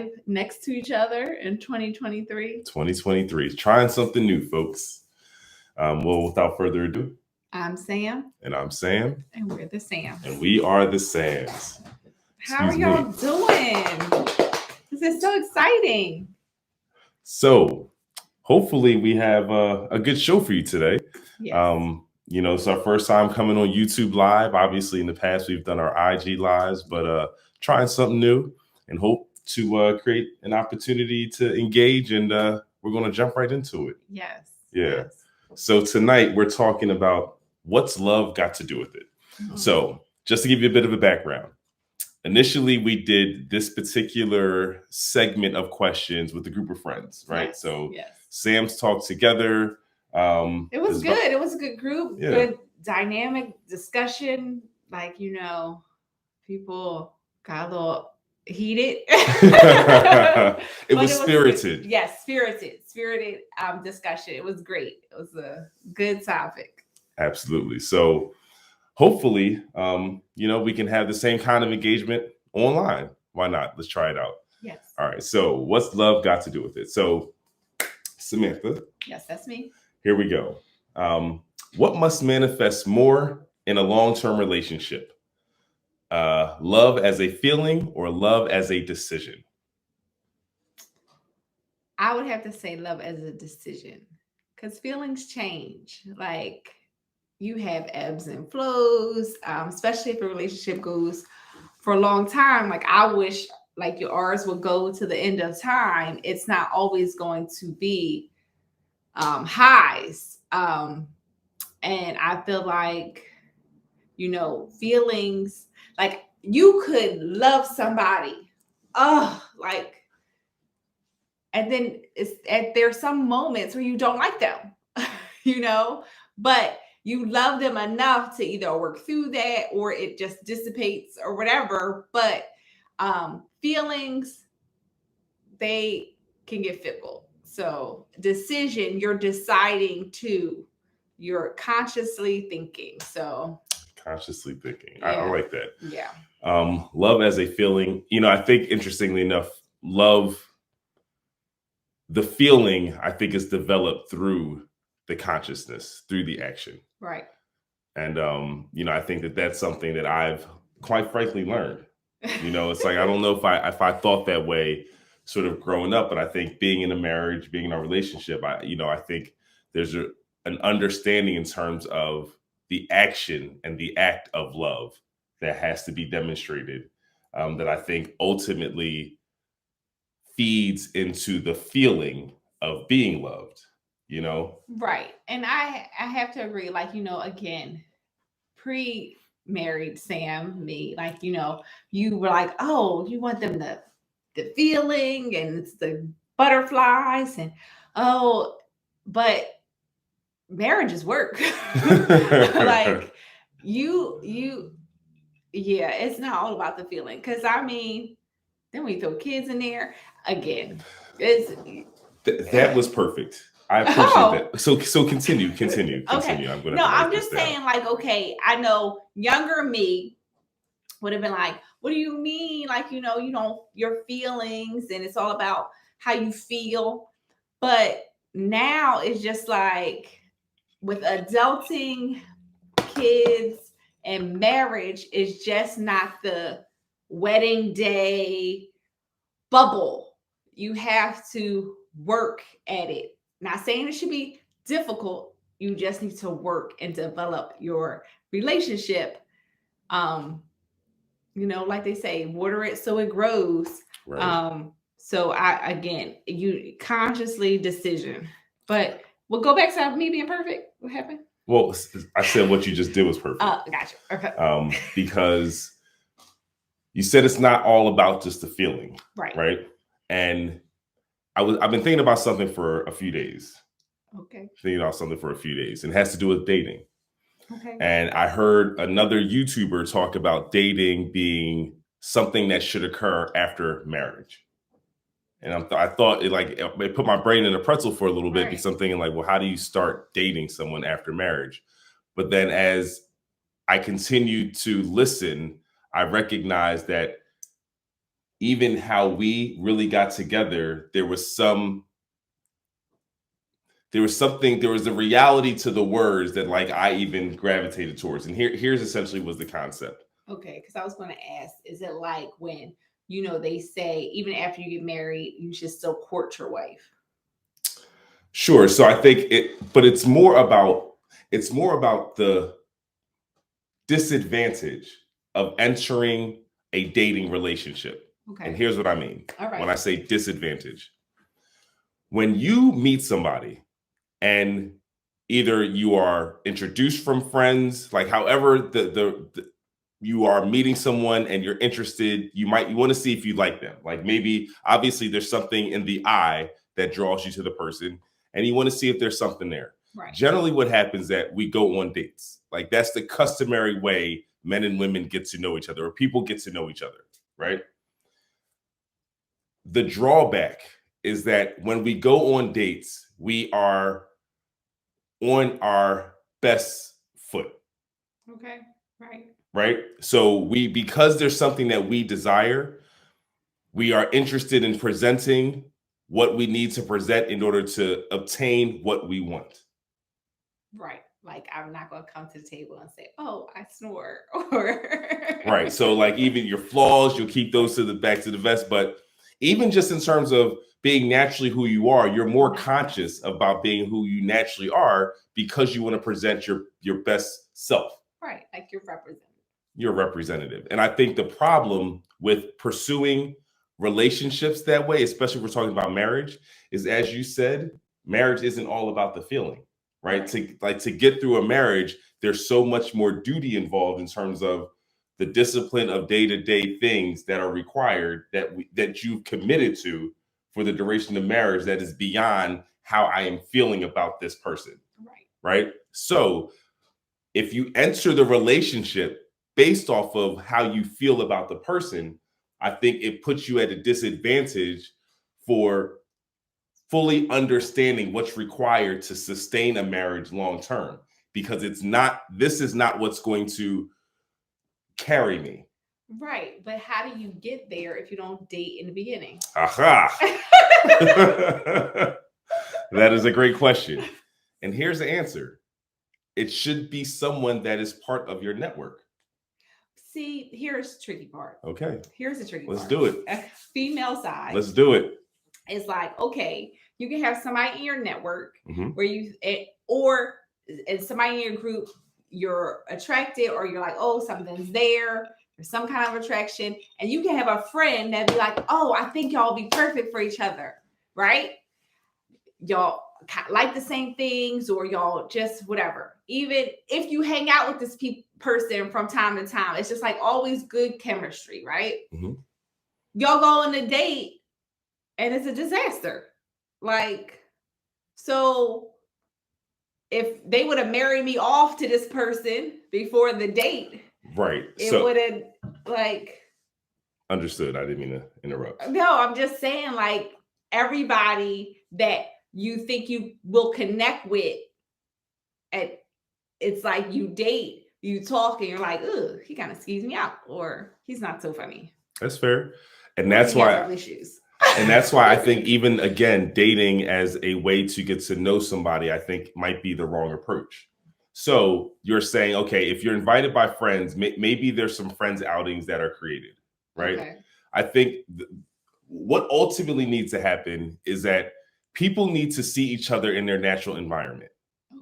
live next to each other in 2023. 2023. Trying something new, folks. Well, without further ado, I'm Sam. And I'm Sam. And we're the Sams. And we are the Sams. How are y'all doing? This is so exciting. So, hopefully we have a good show for you today. Yes. It's our first time coming on YouTube Live. Obviously, in the past, we've done our IG Lives, but trying something new and hope to create an opportunity to engage. And we're going to jump right into it. Yes. Yeah. Yes. So tonight we're talking about what's love got to do with it. Mm-hmm. So just to give you a bit of a background, initially we did this particular segment of questions with a group of friends, right? Yes. So yes. Sam's talked together. It was good. It was a good group, good dynamic discussion. Like, people got a little heated. It was spirited. Yes, spirited discussion. It was great. It was a good topic. Absolutely. So hopefully, we can have the same kind of engagement online. Why not? Let's try it out. Yes. All right. So what's love got to do with it? So Samantha. Yes, that's me. Here we go. What must manifest more in a long-term relationship? Love as a feeling or love as a decision? I would have to say love as a decision, because feelings change. Like, you have ebbs and flows, especially if a relationship goes for a long time. Like, I wish like yours would go to the end of time. It's not always going to be highs. And I feel like, feelings, like you could love somebody, and then there's some moments where you don't like them, but you love them enough to either work through that or it just dissipates or whatever. But feelings, they can get fickle. So decision, you're deciding to, you're consciously thinking. So consciously thinking. Yeah. I like that. Yeah. Love as a feeling. I think interestingly enough, love, the feeling, I think, is developed through the consciousness, through the action. Right. And, I think that that's something that I've quite frankly learned. It's like, I don't know if I thought that way sort of growing up, but I think being in a marriage, being in a relationship, I think there's an understanding in terms of the action and the act of love that has to be demonstrated, that I think ultimately feeds into the feeling of being loved, Right. And I have to agree, like, again, pre-married Sam, me, like, you were like, oh, you want them the feeling and it's the butterflies and but marriage is work. Like it's not all about the feeling. Because then we throw kids in there again. That was perfect. I appreciate that. So continue. Okay. I'm just saying, like, okay, I know younger me would have been like, what do you mean? Like, your feelings, and it's all about how you feel. But now it's just like, with adulting, kids, and marriage, is just not the wedding day bubble. You have to work at it. Not saying it should be difficult. You just need to work and develop your relationship. Like they say, water it so it grows. Right. So you consciously decision. But we'll go back to me being perfect. What happened? Well, I said what you just did was perfect. Gotcha. Okay. Because you said it's not all about just the feeling. Right. And I've been thinking about something for a few days. Okay. And it has to do with dating. Okay. And I heard another YouTuber talk about dating being something that should occur after marriage. And I thought it put my brain in a pretzel for a little bit, because I'm thinking like, well, how do you start dating someone after marriage? But then as I continued to listen, I recognized that even how we really got together, there was a reality to the words that like I even gravitated towards. And here's essentially was the concept. Okay, because I was going to ask, is it like when, they say even after you get married, you should still court your wife? Sure. So I think but it's more about the disadvantage of entering a dating relationship. Okay. And here's what I mean. All right. When I say disadvantage. When you meet somebody and either you are introduced from friends, like however the you are meeting someone and you're interested, you want to see if you like them. Like maybe obviously there's something in the eye that draws you to the person and you want to see if there's something there. Right. Generally what happens is that we go on dates. Like that's the customary way men and women get to know each other or people get to know each other, right? The drawback is that when we go on dates, we are on our best foot. Okay. Right. Right. So because there's something that we desire, we are interested in presenting what we need to present in order to obtain what we want. Right. Like I'm not going to come to the table and say, "Oh, I snore," or right. So like even your flaws, you'll keep those to the back to the vest. But even just in terms of being naturally who you are, you're more conscious about being who you naturally are because you want to present your best self. Right. Like you're represented. You're representative. And I think the problem with pursuing relationships that way, especially if we're talking about marriage, is as you said, marriage isn't all about the feeling, right? To get through a marriage, there's so much more duty involved in terms of the discipline of day-to-day things that are required that you've committed to for the duration of marriage that is beyond how I am feeling about this person. Right? So if you enter the relationship based off of how you feel about the person, I think it puts you at a disadvantage for fully understanding what's required to sustain a marriage long term, because this is not what's going to carry me. Right. But how do you get there if you don't date in the beginning? Aha. That is a great question. And here's the answer. It should be someone that is part of your network. See, here's the tricky part. Okay. Here's the tricky part. Let's do it. Female side. Let's do it. It's like, okay, you can have somebody in your network where and somebody in your group, you're attracted or you're like, oh, something's there. There's some kind of attraction. And you can have a friend that be like, oh, I think y'all be perfect for each other. Right? Y'all like the same things or y'all just whatever. Even if you hang out with this person from time to time, it's just like always good chemistry, right? Mm-hmm. Y'all go on a date and it's a disaster. Like, so if they would have married me off to this person before the date, right? It would have like understood. I didn't mean to interrupt. No, I'm just saying, like everybody that you think you will connect with, it's like you date, you talk, and you're like, ugh, he kind of skews me out, or he's not so funny. That's fair, and that's why issues. And that's why I think even again, dating as a way to get to know somebody, I think might be the wrong approach. So you're saying, okay, if you're invited by friends, maybe there's some friends outings that are created, right? Okay. I think what ultimately needs to happen is that people need to see each other in their natural environment.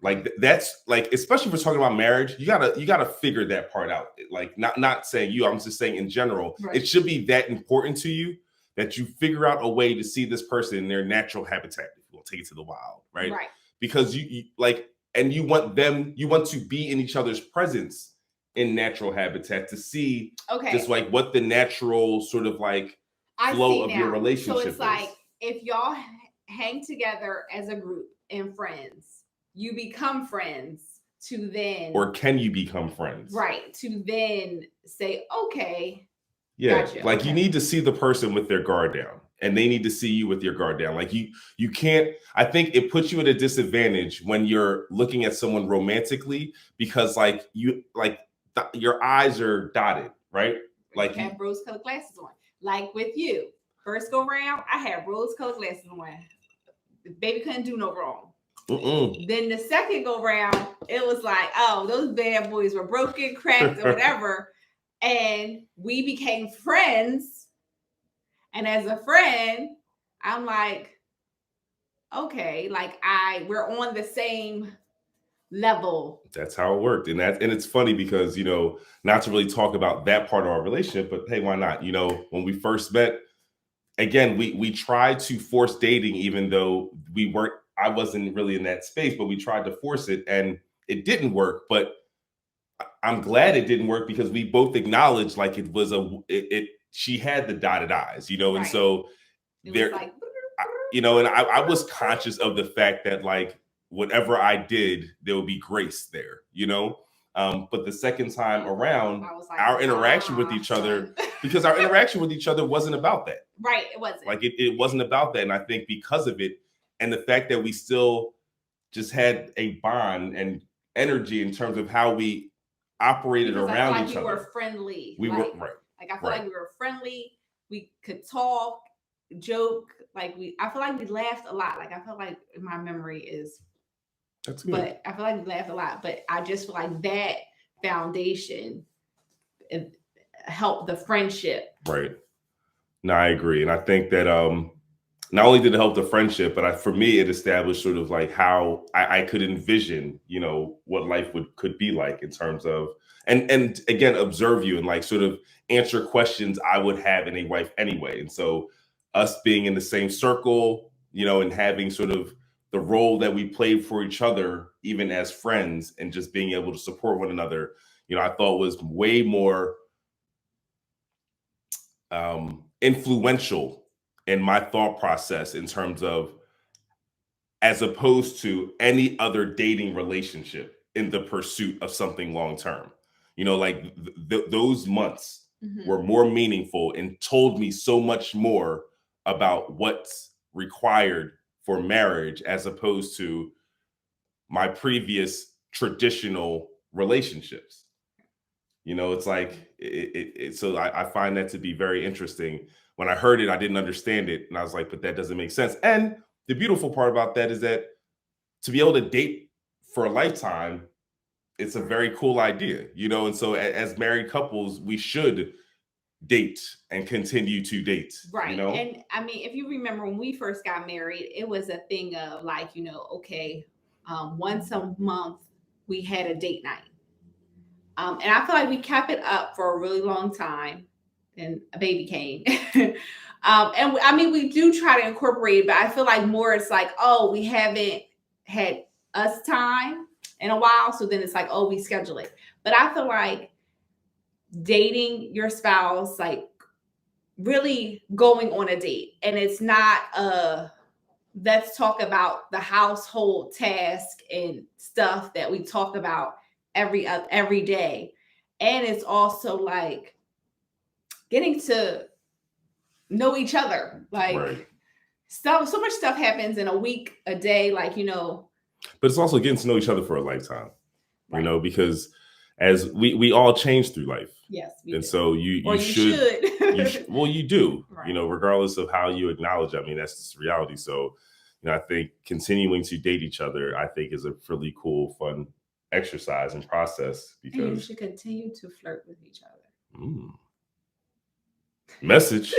Like that's like, especially if we're talking about marriage, you gotta figure that part out. Like not saying you, I'm just saying in general, right. It should be that important to you that you figure out a way to see this person in their natural habitat. If you want to take it to the wild, right? Right. Because you like, and you want to be in each other's presence in natural habitat to see just like what the natural sort of like flow of your relationship is. So it's like if y'all hang together as a group and friends, you become friends to then, or can you become friends? Right. To then say, okay. Yeah. Gotcha. Like you need to see the person with their guard down and they need to see you with your guard down. Like you can't, I think it puts you at a disadvantage when you're looking at someone romantically because your eyes are dotted, right? Like you have rose-colored glasses on. like with you. First go round, I had rose-colored glasses on. The baby couldn't do no wrong. Then the second go round, it was like, oh, those bad boys were broken, cracked, or whatever. And we became friends. And as a friend, I'm like, okay, like we're on the same level. That's how it worked. And it's funny because, you know, not to really talk about that part of our relationship, but hey, why not? You know, when we first met, again, we tried to force dating, even though I wasn't really in that space, but we tried to force it and it didn't work. But I'm glad it didn't work because we both acknowledged like it was she had the dotted I's, you know, and so there, like, you know, and I was conscious of the fact that like whatever I did, there would be grace there, you know. But the second time around, like, our interaction with each other, because our interaction with each other wasn't about that. Right, it wasn't. Like it wasn't about that. And I think because of it, and the fact that we still just had a bond and energy in terms of how we operated around each other. We were friendly. We were right. Like I feel like we were friendly. We could talk, joke. Like I feel like we laughed a lot. Like I feel like my memory is. That's good. But I feel like we laughed a lot. But I just feel like that foundation helped the friendship. Right. No, I agree, and I think that not only did it help the friendship, but for me, it established sort of like how I could envision, you know, what life could be like in terms of, and again, observe you and like sort of answer questions I would have in a wife anyway. And so us being in the same circle, you know, and having sort of the role that we played for each other, even as friends, and just being able to support one another, you know, I thought was way more influential in my thought process in terms of, as opposed to any other dating relationship in the pursuit of something long term. You know, like those months were more meaningful and told me so much more about what's required for marriage as opposed to my previous traditional relationships. You know, it's like so I find that to be very interesting. When I heard it, I didn't understand it. And I was like, but that doesn't make sense. And the beautiful part about that is that to be able to date for a lifetime, it's a very cool idea, you know? And so as married couples, we should date and continue to date. Right. You know? And I mean, if you remember when we first got married, it was a thing of like, you know, okay, once a month we had a date night. And I feel like we kept it up for a really long time. And a baby came. And I mean, we do try to incorporate it, but I feel like more it's like, oh, we haven't had us time in a while. So then it's like, oh, we schedule it. But I feel like dating your spouse, like really going on a date. And it's not let's talk about the household task and stuff that we talk about every day. And it's also like getting to know each other. Like so much stuff happens in a week, a day, like, you know. But it's also getting to know each other for a lifetime, you know, because as we all change through life. Yes. And so you should. Well, you do, you know, regardless of how you acknowledge it. I mean, that's just reality. So, you know, I think continuing to date each other, I think, is a really cool, fun exercise and process, because and you should continue to flirt with each other. Message.